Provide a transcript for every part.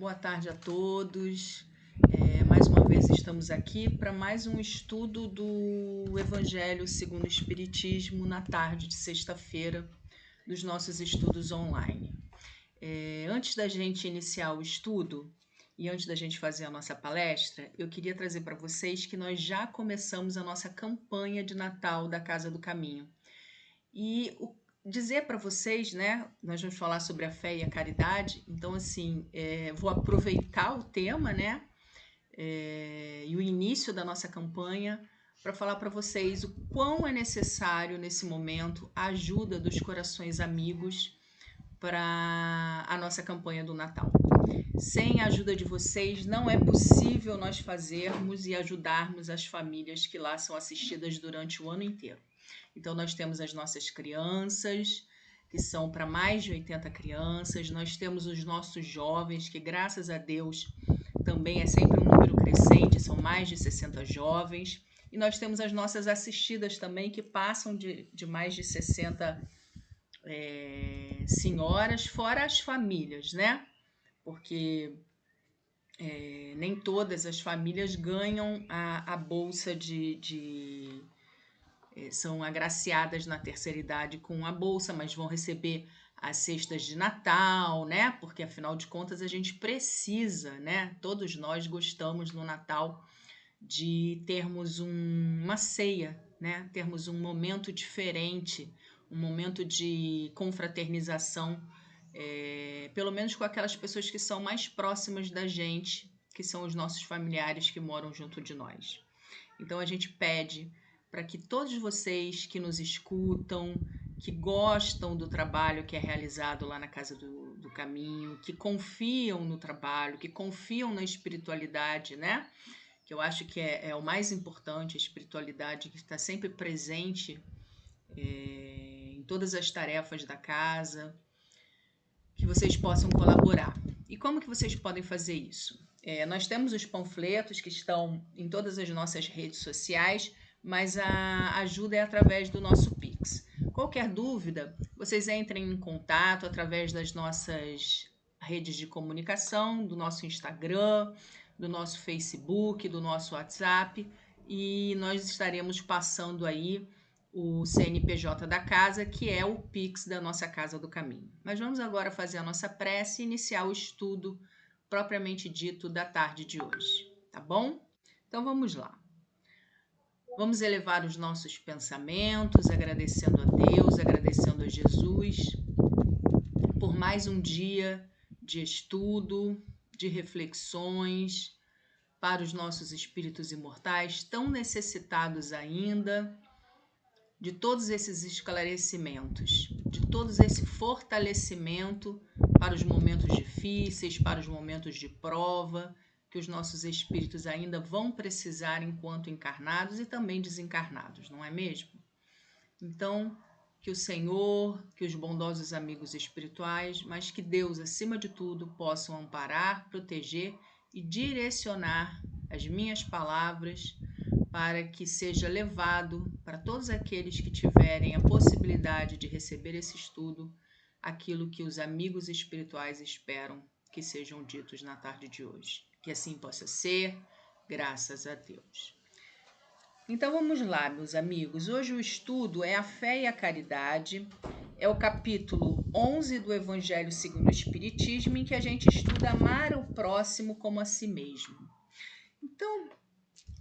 Boa tarde a todos. Mais uma vez estamos aqui para mais um estudo do Evangelho segundo o Espiritismo na tarde de sexta-feira dos nossos estudos online. Antes da gente iniciar o estudo e antes da gente fazer a nossa palestra, eu queria trazer para vocês que nós já começamos a nossa campanha de Natal da Casa do Caminho. E dizer para vocês, né? Nós vamos falar sobre a fé e a caridade, então, assim, vou aproveitar o tema, né? E o início da nossa campanha para falar para vocês o quão é necessário nesse momento a ajuda dos corações amigos para a nossa campanha do Natal. Sem a ajuda de vocês, não é possível nós fazermos e ajudarmos as famílias que lá são assistidas durante o ano inteiro. Então, nós temos as nossas crianças, que são para mais de 80 crianças, nós temos os nossos jovens, que graças a Deus também é sempre um número crescente, são mais de 60 jovens, e nós temos as nossas assistidas também, que passam de mais de 60 senhoras, fora as famílias, né? Porque nem todas as famílias ganham a bolsa são agraciadas na terceira idade com a bolsa, mas vão receber as cestas de Natal, né? Porque afinal de contas a gente precisa, né? Todos nós gostamos no Natal de termos uma ceia, né? Termos um momento diferente, um momento de confraternização, pelo menos com aquelas pessoas que são mais próximas da gente, que são os nossos familiares que moram junto de nós. Então a gente pede para que todos vocês que nos escutam, que gostam do trabalho que é realizado lá na Casa do Caminho, que confiam no trabalho, que confiam na espiritualidade, né? Que eu acho que é o mais importante, a espiritualidade que está sempre presente em todas as tarefas da casa, que vocês possam colaborar. E como que vocês podem fazer isso? Nós temos os panfletos que estão em todas as nossas redes sociais, mas a ajuda é através do nosso Pix. Qualquer dúvida, vocês entrem em contato através das nossas redes de comunicação, do nosso Instagram, do nosso Facebook, do nosso WhatsApp, e nós estaremos passando aí o CNPJ da casa, que é o Pix da nossa Casa do Caminho. Mas vamos agora fazer a nossa prece e iniciar o estudo propriamente dito da tarde de hoje, tá bom? Então vamos lá. Vamos elevar os nossos pensamentos, agradecendo a Deus, agradecendo a Jesus por mais um dia de estudo, de reflexões para os nossos espíritos imortais, tão necessitados ainda de todos esses esclarecimentos, de todo esse fortalecimento para os momentos difíceis, para os momentos de prova, que os nossos espíritos ainda vão precisar enquanto encarnados e também desencarnados, não é mesmo? Então, que o Senhor, que os bondosos amigos espirituais, mas que Deus, acima de tudo, possam amparar, proteger e direcionar as minhas palavras para que seja levado para todos aqueles que tiverem a possibilidade de receber esse estudo, aquilo que os amigos espirituais esperam que sejam ditos na tarde de hoje. Que assim possa ser, graças a Deus. Então vamos lá, meus amigos. Hoje o estudo é a fé e a caridade. É o capítulo 11 do Evangelho segundo o Espiritismo, em que a gente estuda amar o próximo como a si mesmo. Então,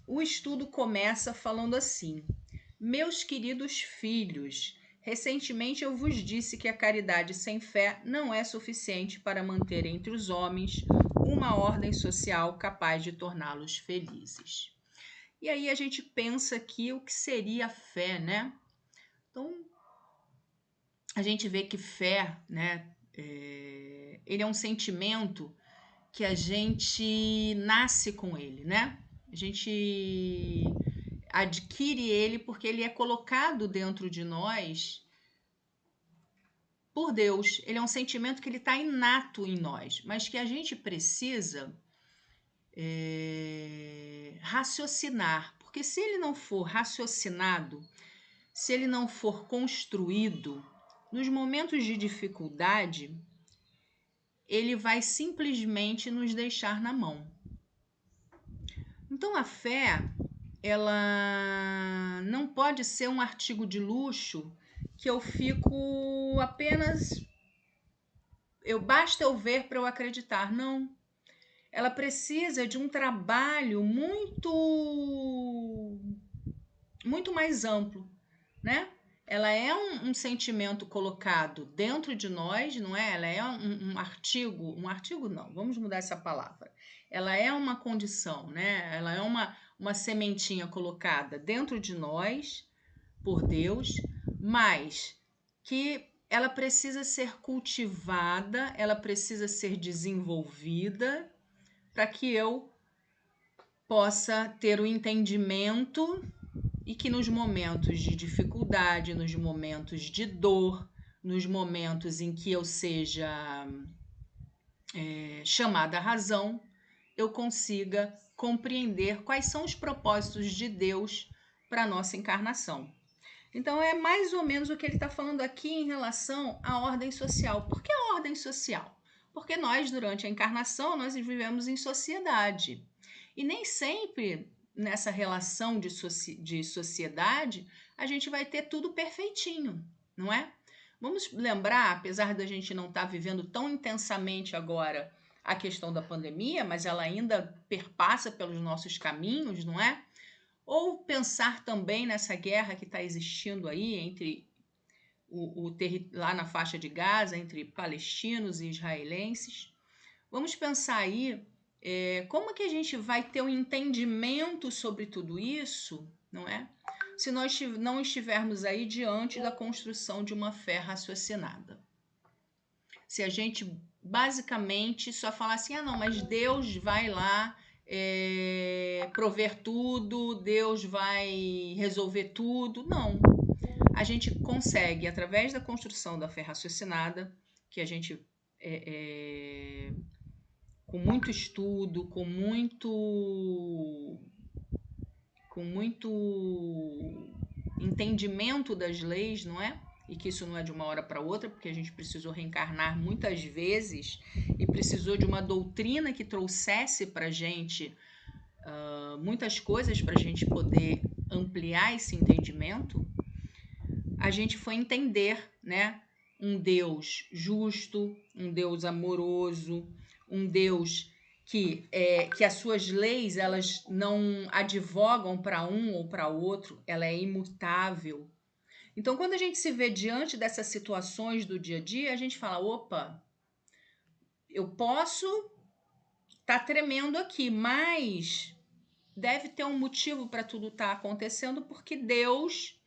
o estudo começa falando assim: meus queridos filhos, recentemente eu vos disse que a caridade sem fé não é suficiente para manter entre os homens uma ordem social capaz de torná-los felizes. E aí a gente pensa aqui o que seria a fé, né? Então, a gente vê que fé, né, ele é um sentimento que a gente nasce com ele, né? A gente adquire ele porque ele é colocado dentro de nós por Deus. Ele é um sentimento que ele está inato em nós, mas que a gente precisa raciocinar, porque se ele não for raciocinado, se ele não for construído, nos momentos de dificuldade, ele vai simplesmente nos deixar na mão. Então a fé, ela não pode ser um artigo de luxo que eu fico apenas... basta eu ver para eu acreditar. Não. Ela precisa de um trabalho muito mais amplo, né? Ela é um sentimento colocado dentro de nós, não é? Ela é um artigo não, vamos mudar essa palavra. Ela é uma condição, né? Ela é uma sementinha colocada dentro de nós, por Deus, mas que ela precisa ser cultivada, ela precisa ser desenvolvida para que eu possa ter o entendimento e que nos momentos de dificuldade, nos momentos de dor, nos momentos em que eu seja chamada à razão, eu consiga compreender quais são os propósitos de Deus para a nossa encarnação. Então, é mais ou menos o que ele está falando aqui em relação à ordem social. Por que a ordem social? Porque nós, durante a encarnação, nós vivemos em sociedade. E nem sempre nessa relação de sociedade a gente vai ter tudo perfeitinho, não é? Vamos lembrar, apesar da gente não estar vivendo tão intensamente agora a questão da pandemia, mas ela ainda perpassa pelos nossos caminhos, não é? Ou pensar também nessa guerra que está existindo aí entre lá na faixa de Gaza, entre palestinos e israelenses. Vamos pensar aí como que a gente vai ter um entendimento sobre tudo isso, não é? Se nós não estivermos aí diante da construção de uma fé raciocinada. Se a gente basicamente só falar assim, não, mas Deus vai lá prover tudo, Deus vai resolver tudo. Não. A gente consegue, através da construção da fé raciocinada, que a gente, com muito estudo, com muito entendimento das leis, não é? E que isso não é de uma hora para outra, porque a gente precisou reencarnar muitas vezes e precisou de uma doutrina que trouxesse para a gente muitas coisas para a gente poder ampliar esse entendimento. A gente foi entender, né? Um Deus justo, um Deus amoroso, um Deus que as suas leis elas não advogam para um ou para outro, ela é imutável. Então, quando a gente se vê diante dessas situações do dia a dia, a gente fala, opa, eu posso estar tremendo aqui, mas deve ter um motivo para tudo estar acontecendo, porque Deus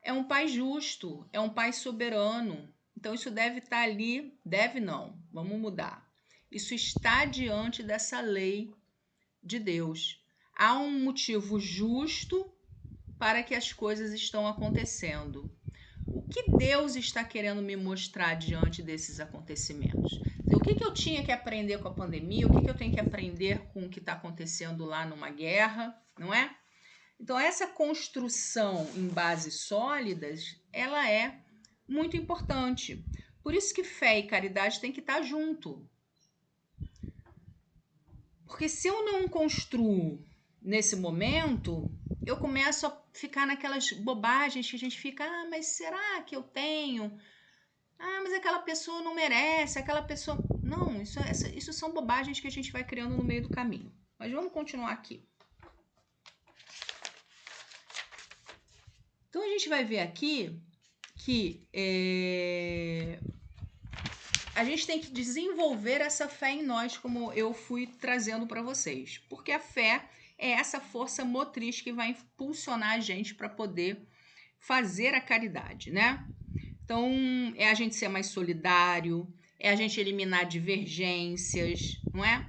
é um Pai justo, é um Pai soberano. Então, isso deve estar ali, deve não, vamos mudar. Isso está diante dessa lei de Deus. Há um motivo justo para que as coisas estão acontecendo. O que Deus está querendo me mostrar diante desses acontecimentos? O que eu tinha que aprender com a pandemia? O que eu tenho que aprender com o que está acontecendo lá numa guerra, não é? Então, essa construção em bases sólidas, ela é muito importante. Por isso que fé e caridade têm que estar junto. Porque se eu não construo nesse momento, eu começo a ficar naquelas bobagens que a gente fica, mas será que eu tenho? Mas aquela pessoa não merece, aquela pessoa... Não, isso são bobagens que a gente vai criando no meio do caminho. Mas vamos continuar aqui. Então, a gente vai ver aqui que a gente tem que desenvolver essa fé em nós, como eu fui trazendo para vocês. Porque a fé é essa força motriz que vai impulsionar a gente para poder fazer a caridade, né? Então, é a gente ser mais solidário, é a gente eliminar divergências, não é?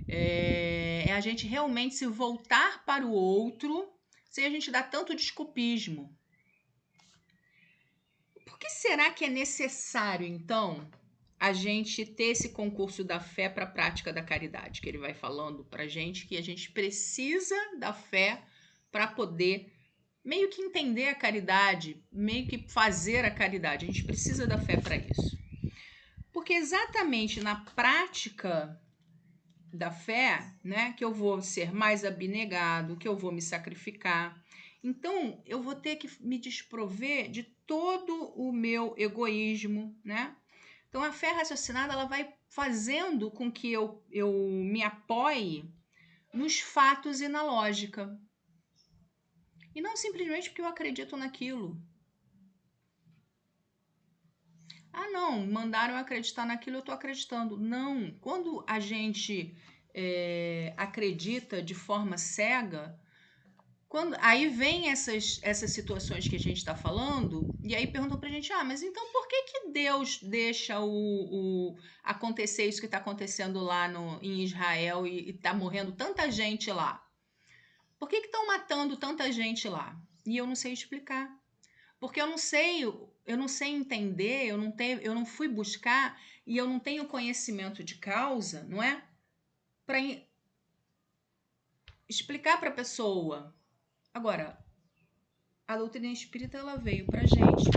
É a gente realmente se voltar para o outro sem a gente dar tanto desculpismo. Por que será que é necessário, então, a gente ter esse concurso da fé para a prática da caridade? Que ele vai falando para a gente que a gente precisa da fé para poder meio que entender a caridade, meio que fazer a caridade. A gente precisa da fé para isso. Porque exatamente na prática da fé, né, que eu vou ser mais abnegado, que eu vou me sacrificar. Então, eu vou ter que me desprover de todo o meu egoísmo, né? Então, a fé raciocinada, ela vai fazendo com que eu me apoie nos fatos e na lógica. E não simplesmente porque eu acredito naquilo. Ah, não, mandaram eu acreditar naquilo, eu estou acreditando. Não, quando a gente acredita de forma cega, aí vem essas situações que a gente está falando, e aí perguntam pra gente, mas então por que Deus deixa acontecer isso que está acontecendo lá em Israel e está morrendo tanta gente lá? Por que estão matando tanta gente lá? E eu não sei explicar. Porque eu não sei entender, eu não fui buscar e eu não tenho conhecimento de causa, não é? Para explicar para a pessoa. Agora, a doutrina espírita ela veio para gente.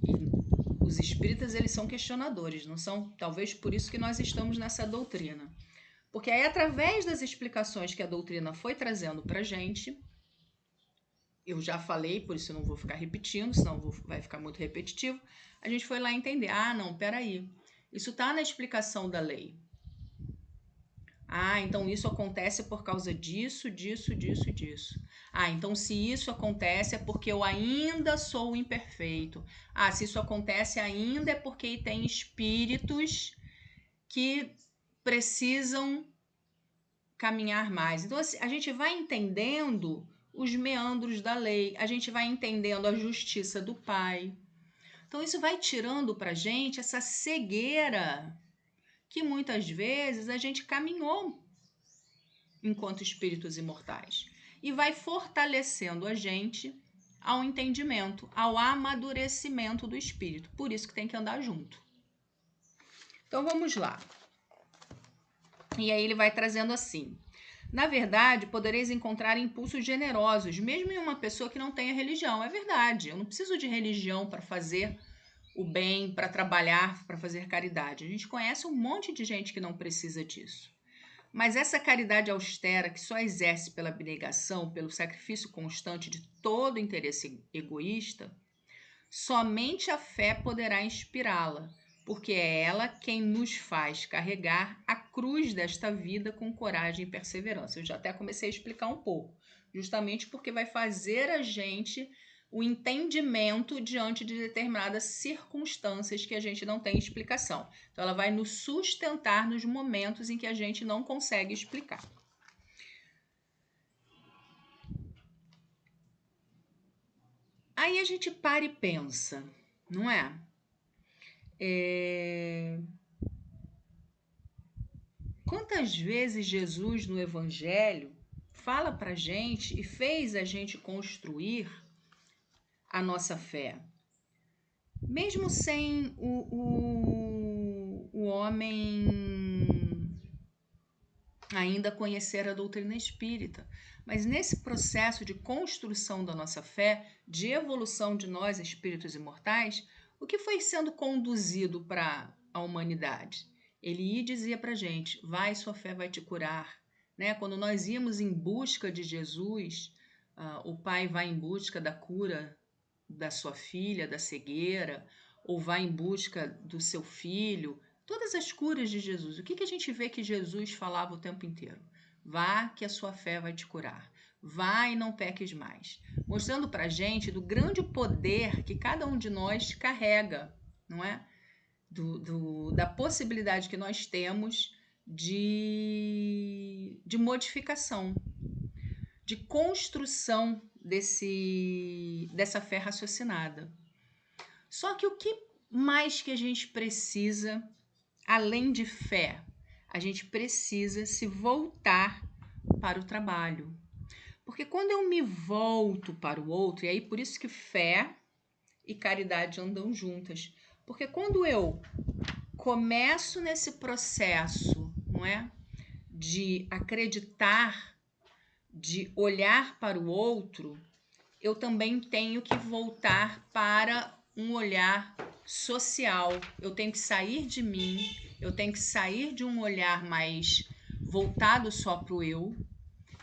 E os espíritas eles são questionadores, não são? Talvez por isso que nós estamos nessa doutrina. Porque aí através das explicações que a doutrina foi trazendo para gente, eu já falei, por isso eu não vou ficar repetindo, senão vai ficar muito repetitivo. A gente foi lá entender. Não, peraí. Isso está na explicação da lei. Então isso acontece por causa disso, disso, disso e disso. Então se isso acontece é porque eu ainda sou imperfeito. Se isso acontece ainda é porque tem espíritos que precisam caminhar mais. Então assim, a gente vai entendendo os meandros da lei, a gente vai entendendo a justiça do Pai. Então isso vai tirando pra gente essa cegueira que muitas vezes a gente caminhou enquanto espíritos imortais e vai fortalecendo a gente ao entendimento, ao amadurecimento do espírito. Por isso que tem que andar junto. Então vamos lá. E aí ele vai trazendo assim: na verdade, podereis encontrar impulsos generosos, mesmo em uma pessoa que não tenha religião. É verdade, eu não preciso de religião para fazer o bem, para trabalhar, para fazer caridade. A gente conhece um monte de gente que não precisa disso. Mas essa caridade austera, que só exerce pela abnegação, pelo sacrifício constante de todo interesse egoísta, somente a fé poderá inspirá-la, porque é ela quem nos faz carregar a cruz desta vida com coragem e perseverança. Eu já até comecei a explicar um pouco, justamente porque vai fazer a gente o entendimento diante de determinadas circunstâncias que a gente não tem explicação. Então, ela vai nos sustentar nos momentos em que a gente não consegue explicar. Aí a gente para e pensa, não é? Quantas vezes Jesus no Evangelho fala pra gente e fez a gente construir a nossa fé? Mesmo sem o homem ainda conhecer a doutrina espírita. Mas nesse processo de construção da nossa fé, de evolução de nós, espíritos imortais, o que foi sendo conduzido para a humanidade? Ele ia dizer para a gente, sua fé vai te curar. Né? Quando nós íamos em busca de Jesus, o pai vai em busca da cura da sua filha, da cegueira, ou vai em busca do seu filho, todas as curas de Jesus. O que a gente vê que Jesus falava o tempo inteiro? Vá que a sua fé vai te curar. Vá e não peques mais. Mostrando pra gente do grande poder que cada um de nós carrega, não é? Da possibilidade que nós temos de modificação, de construção dessa fé raciocinada. Só que o que mais que a gente precisa, além de fé? A gente precisa se voltar para o trabalho. Porque quando eu me volto para o outro, e aí por isso que fé e caridade andam juntas. Porque quando eu começo nesse processo, não é? De acreditar, de olhar para o outro, eu também tenho que voltar para um olhar social, eu tenho que sair de mim, eu tenho que sair de um olhar mais voltado só para o eu,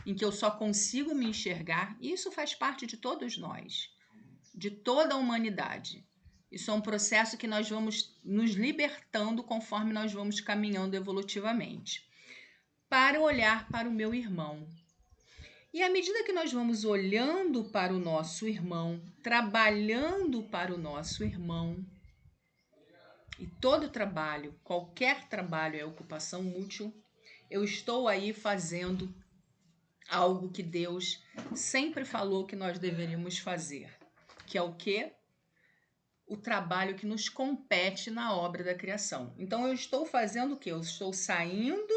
em que eu só consigo me enxergar. Isso faz parte de todos nós, de toda a humanidade. Isso é um processo que nós vamos nos libertando conforme nós vamos caminhando evolutivamente. Para olhar para o meu irmão. E à medida que nós vamos olhando para o nosso irmão, trabalhando para o nosso irmão, e todo trabalho, qualquer trabalho é ocupação útil, eu estou aí fazendo algo que Deus sempre falou que nós deveríamos fazer, que é o quê? O trabalho que nos compete na obra da criação. Então eu estou fazendo o quê? Eu estou saindo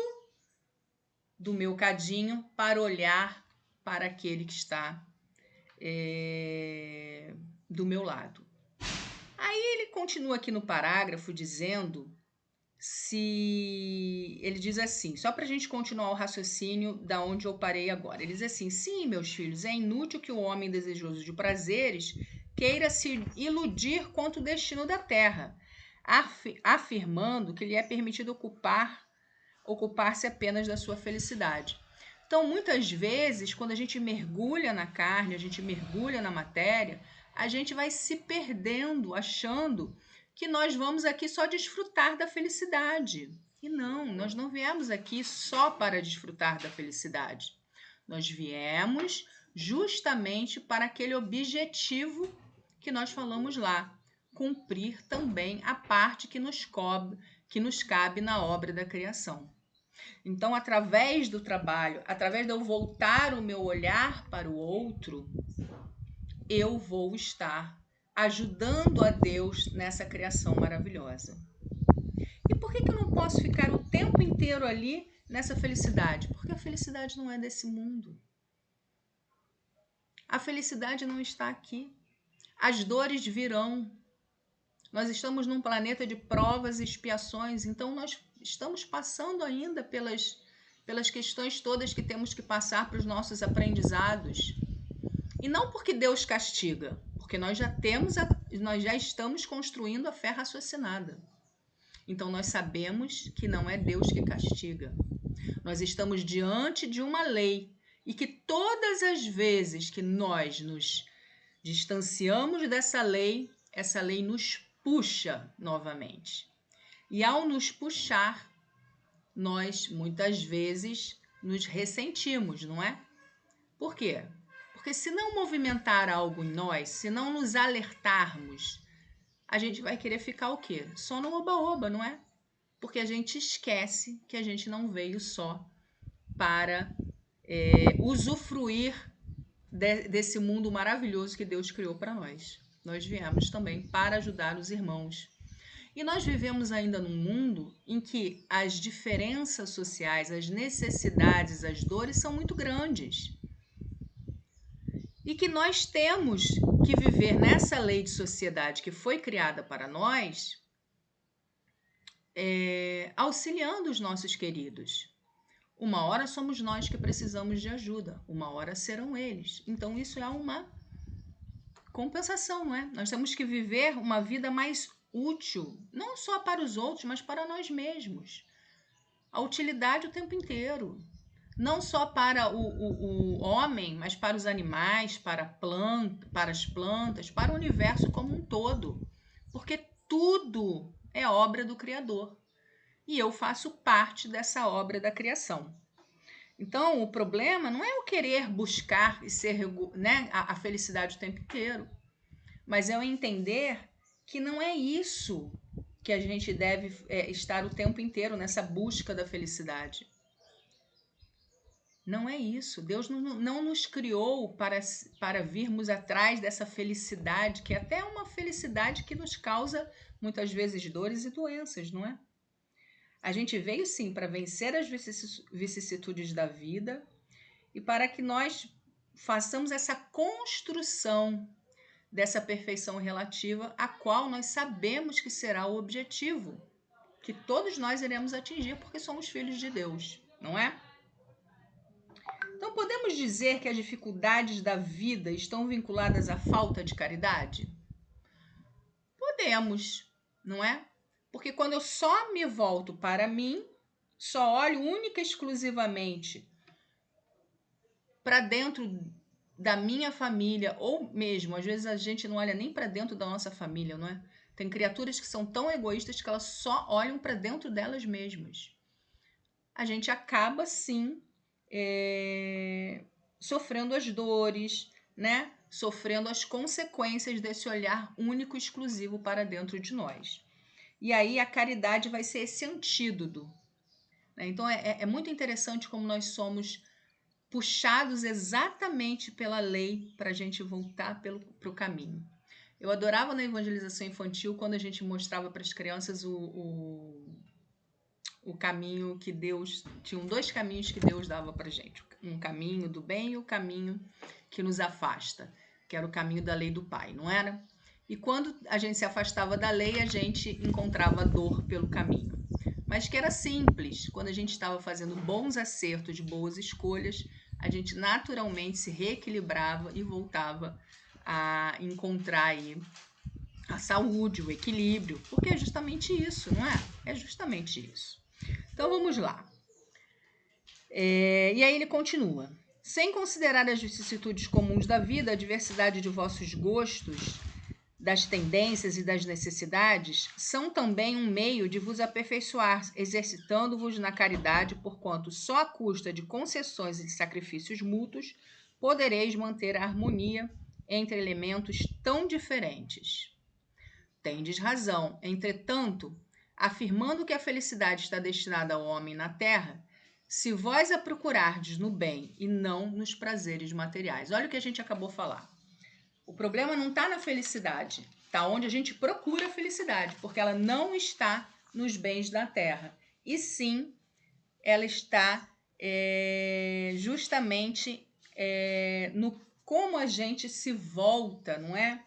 do meu cadinho para olhar para aquele que está do meu lado. Aí ele continua aqui no parágrafo dizendo, se ele diz assim, só para a gente continuar o raciocínio da onde eu parei agora. Ele diz assim: sim, meus filhos, é inútil que o homem desejoso de prazeres queira se iludir quanto o destino da terra, afirmando que lhe é permitido ocupar-se apenas da sua felicidade. Então, muitas vezes, quando a gente mergulha na carne, a gente mergulha na matéria, a gente vai se perdendo, achando que nós vamos aqui só desfrutar da felicidade. E não, nós não viemos aqui só para desfrutar da felicidade. Nós viemos justamente para aquele objetivo que nós falamos lá, cumprir também a parte que nos cabe na obra da criação. Então, através do trabalho, através de eu voltar o meu olhar para o outro, eu vou estar ajudando a Deus nessa criação maravilhosa. E por que eu não posso ficar o tempo inteiro ali nessa felicidade? Porque a felicidade não é desse mundo. A felicidade não está aqui. As dores virão. Nós estamos num planeta de provas e expiações, então nós estamos passando ainda pelas questões todas que temos que passar para os nossos aprendizados. E não porque Deus castiga, porque nós já estamos construindo a fé raciocinada. Então nós sabemos que não é Deus que castiga. Nós estamos diante de uma lei e que todas as vezes que nós nos distanciamos dessa lei, essa lei nos puxa novamente. E ao nos puxar, nós muitas vezes nos ressentimos, não é? Por quê? Porque se não movimentar algo em nós, se não nos alertarmos, a gente vai querer ficar o quê? Só no oba-oba, não é? Porque a gente esquece que a gente não veio só para usufruir desse mundo maravilhoso que Deus criou para nós. Nós viemos também para ajudar os irmãos. E nós vivemos ainda num mundo em que as diferenças sociais, as necessidades, as dores são muito grandes. E que nós temos que viver nessa lei de sociedade que foi criada para nós, auxiliando os nossos queridos. Uma hora somos nós que precisamos de ajuda, uma hora serão eles. Então isso é uma compensação, não é? Nós temos que viver uma vida mais útil, não só para os outros, mas para nós mesmos. A utilidade o tempo inteiro. Não só para o homem, mas para os animais, para as plantas, para o universo como um todo. Porque tudo é obra do Criador. E eu faço parte dessa obra da criação. Então, o problema não é eu querer buscar e ser, né, a felicidade o tempo inteiro, mas é eu entender que não é isso que a gente deve estar o tempo inteiro nessa busca da felicidade. Não é isso. Deus não nos criou para virmos atrás dessa felicidade, que é até uma felicidade que nos causa muitas vezes dores e doenças, não é? A gente veio sim para vencer as vicissitudes da vida e para que nós façamos essa construção dessa perfeição relativa, a qual nós sabemos que será o objetivo que todos nós iremos atingir porque somos filhos de Deus, não é? Então, podemos dizer que as dificuldades da vida estão vinculadas à falta de caridade? Podemos. não é? Porque quando eu só me volto para mim, só olho única e exclusivamente para dentro da minha família, ou mesmo, às vezes a gente não olha nem para dentro da nossa família, não é? Tem criaturas que são tão egoístas que elas só olham para dentro delas mesmas. A gente acaba, sim, sofrendo as dores, né? Sofrendo as consequências desse olhar único e exclusivo para dentro de nós. E aí a caridade vai ser esse antídoto. Né? Então é muito interessante como nós somos puxados exatamente pela lei para a gente voltar para o caminho. Eu adorava na evangelização infantil quando a gente mostrava para as crianças o caminho que Deus... Tinham 2 caminhos que Deus dava para a gente. Um caminho do bem e o caminho que nos afasta, que era o caminho da lei do Pai, não era? E quando a gente se afastava da lei, a gente encontrava dor pelo caminho. Mas que era simples. Quando a gente estava fazendo bons acertos, boas escolhas, a gente naturalmente se reequilibrava e voltava a encontrar aí a saúde, o equilíbrio, porque é justamente isso, não é? É justamente isso. Então vamos lá. E aí ele continua. Sem considerar as vicissitudes comuns da vida, a diversidade de vossos gostos, das tendências e das necessidades, são também um meio de vos aperfeiçoar, exercitando-vos na caridade, porquanto só à custa de concessões e de sacrifícios mútuos podereis manter a harmonia entre elementos tão diferentes. Tendes razão, entretanto, afirmando que a felicidade está destinada ao homem na terra, se vós a procurardes no bem e não nos prazeres materiais. Olha o que a gente acabou de falar. O problema não está na felicidade, está onde a gente procura a felicidade, porque ela não está nos bens da terra, e sim ela está justamente no como a gente se volta, não é,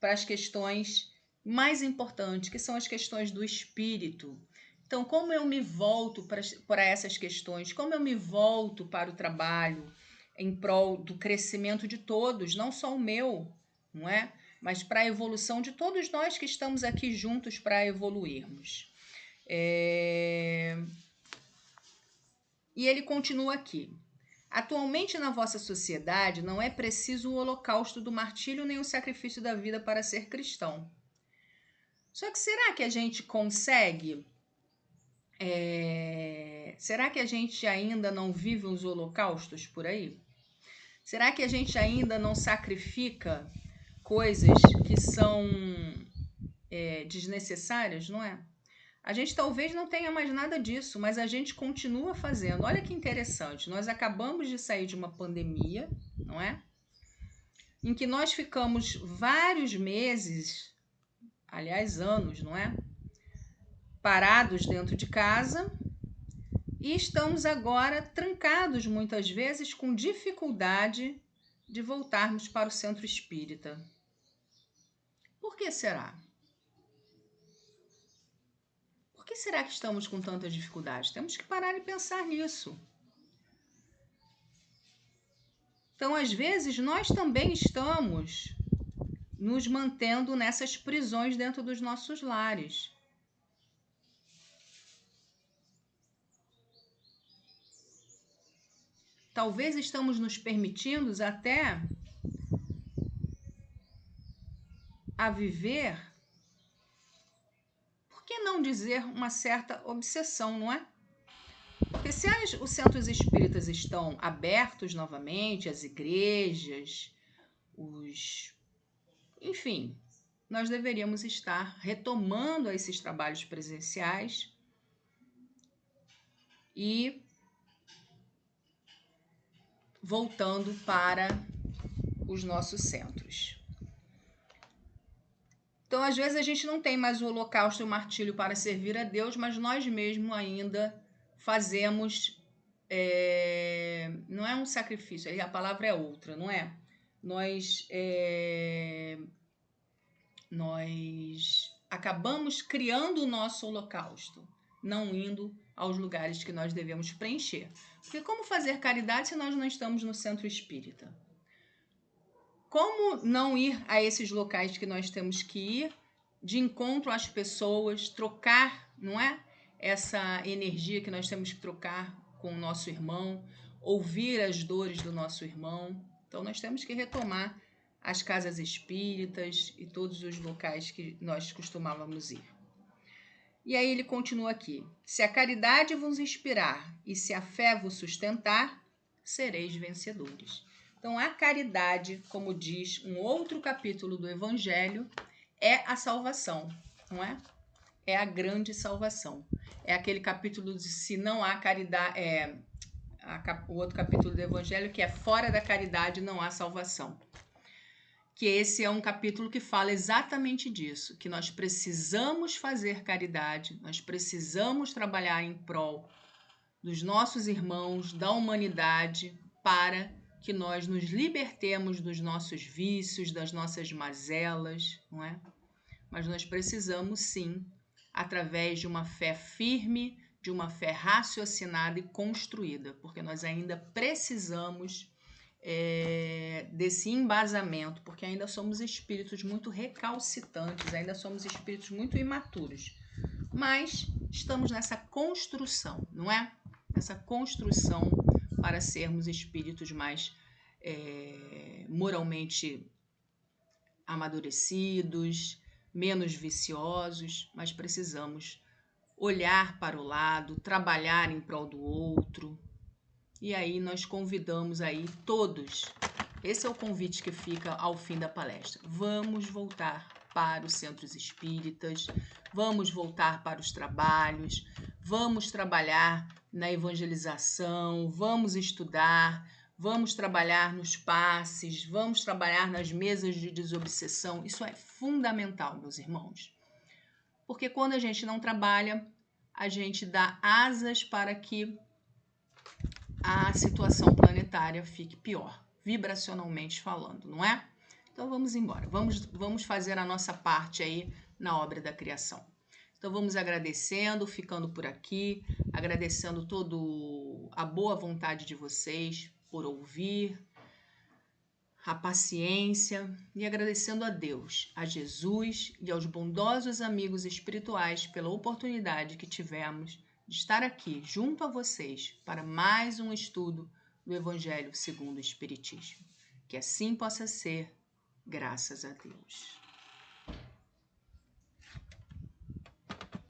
para as questões mais importantes, que são as questões do espírito. Então, como eu me volto para essas questões, como eu me volto para o trabalho em prol do crescimento de todos, não só o meu, não é? Mas para a evolução de todos nós que estamos aqui juntos para evoluirmos. E ele continua aqui. Atualmente na vossa sociedade não é preciso o holocausto do martírio nem o sacrifício da vida para ser cristão. Só que será que a gente consegue? Será que a gente ainda não vive os holocaustos por aí? Será que a gente ainda não sacrifica coisas que são desnecessárias, não é? A gente talvez não tenha mais nada disso, mas a gente continua fazendo. Olha que interessante, nós acabamos de sair de uma pandemia, não é? Em que nós ficamos vários meses, aliás, anos, não é? Parados dentro de casa e estamos agora trancados muitas vezes com dificuldade de voltarmos para o centro espírita. Por que será? Por que será que estamos com tanta dificuldade? Temos que parar e pensar nisso. Então, às vezes, nós também estamos nos mantendo nessas prisões dentro dos nossos lares. Talvez estamos nos permitindo até a viver, por que não dizer uma certa obsessão, não é? Porque se os centros espíritas estão abertos novamente, as igrejas, enfim, nós deveríamos estar retomando esses trabalhos presenciais e voltando para os nossos centros. Então, às vezes, a gente não tem mais o holocausto e o martírio para servir a Deus, mas nós mesmos ainda fazemos... não é um sacrifício, aí a palavra é outra, não é? Nós acabamos criando o nosso holocausto, não indo aos lugares que nós devemos preencher. Porque como fazer caridade se nós não estamos no centro espírita? Como não ir a esses locais que nós temos que ir de encontro às pessoas, trocar, não é? Essa energia que nós temos que trocar com o nosso irmão, ouvir as dores do nosso irmão. Então, nós temos que retomar as casas espíritas e todos os locais que nós costumávamos ir. E aí ele continua aqui: se a caridade vos inspirar e se a fé vos sustentar, sereis vencedores. Então, a caridade, como diz um outro capítulo do Evangelho, é a salvação, não é? É a grande salvação. É aquele capítulo de se não há caridade, o outro capítulo do Evangelho que é fora da caridade não há salvação. Que esse é um capítulo que fala exatamente disso, que nós precisamos fazer caridade, nós precisamos trabalhar em prol dos nossos irmãos, da humanidade, para que nós nos libertemos dos nossos vícios, das nossas mazelas, não é? Mas nós precisamos sim, através de uma fé firme, de uma fé raciocinada e construída, porque nós ainda precisamos desse embasamento, porque ainda somos espíritos muito recalcitrantes, ainda somos espíritos muito imaturos, mas estamos nessa construção, não é? Essa construção para sermos espíritos mais moralmente amadurecidos, menos viciosos, mas precisamos olhar para o lado, trabalhar em prol do outro. E aí nós convidamos aí todos, esse é o convite que fica ao fim da palestra, vamos voltar para os centros espíritas, vamos voltar para os trabalhos, vamos trabalhar na evangelização, vamos estudar, vamos trabalhar nos passes, vamos trabalhar nas mesas de desobsessão. Isso é fundamental, meus irmãos. Porque quando a gente não trabalha, a gente dá asas para que a situação planetária fique pior, vibracionalmente falando, não é? Então vamos embora, vamos fazer a nossa parte aí na obra da criação. Então vamos agradecendo, ficando por aqui, agradecendo toda a boa vontade de vocês por ouvir, a paciência e agradecendo a Deus, a Jesus e aos bondosos amigos espirituais pela oportunidade que tivemos de estar aqui junto a vocês para mais um estudo do Evangelho segundo o Espiritismo. Que assim possa ser, graças a Deus.